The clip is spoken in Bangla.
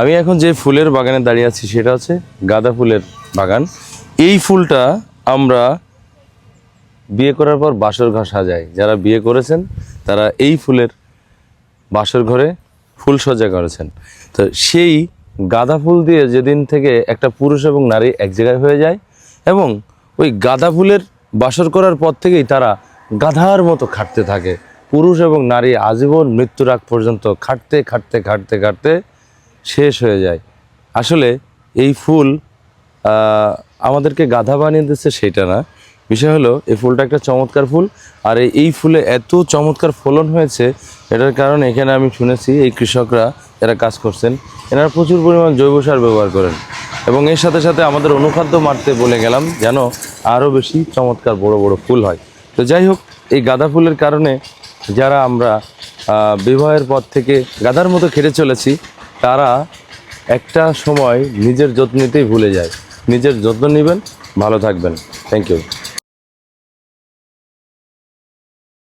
আমি এখন যে ফুলের বাগানে দাঁড়িয়ে আছি সেটা হচ্ছে গাঁদা ফুলের বাগান। এই ফুলটা আমরা বিয়ে করার পর বাসর ঘর সাজাই। যারা বিয়ে করেছেন তারা এই ফুলের বাসর ঘরে ফুল সজ্জা করেছেন। তো সেই গাঁদা ফুল দিয়ে যেদিন থেকে একটা পুরুষ এবং নারী এক জায়গায় হয়ে যায় এবং ওই গাঁদা ফুলের বাসর করার পর থেকেই তারা গাধার মতো খাটতে থাকে। পুরুষ এবং নারী আজীবন মৃত্যুর আগ পর্যন্ত খাটতে খাটতে খাটতে খাটতে শেষ হয়ে যায়। আসলে এই ফুল আমাদেরকে গাধা বানিয়ে দিচ্ছে সেটা না, বিষয় হলো এই ফুলটা একটা চমৎকার ফুল। আর এই ফুলে এত চমৎকার ফলন হয়েছে, এটার কারণ এখানে আমি শুনেছি এই কৃষকরা যারা কাজ করছেন এনারা প্রচুর পরিমাণ জৈব সার ব্যবহার করেন এবং এর সাথে সাথে আমাদের অনুখাদ্য মারতে বলে গেলাম যেন আরও বেশি চমৎকার বড় বড় ফুল হয়। তো যাই হোক, এই গাঁদা ফুলের কারণে যারা আমরা বিবাহের পর থেকে গাধার মতো খেটে চলেছি তারা একটা সময় নিজের যত্ন নিতেই ভুলে যায়। নিজের যত্ন নেবেন, ভালো থাকবেন। Thank you.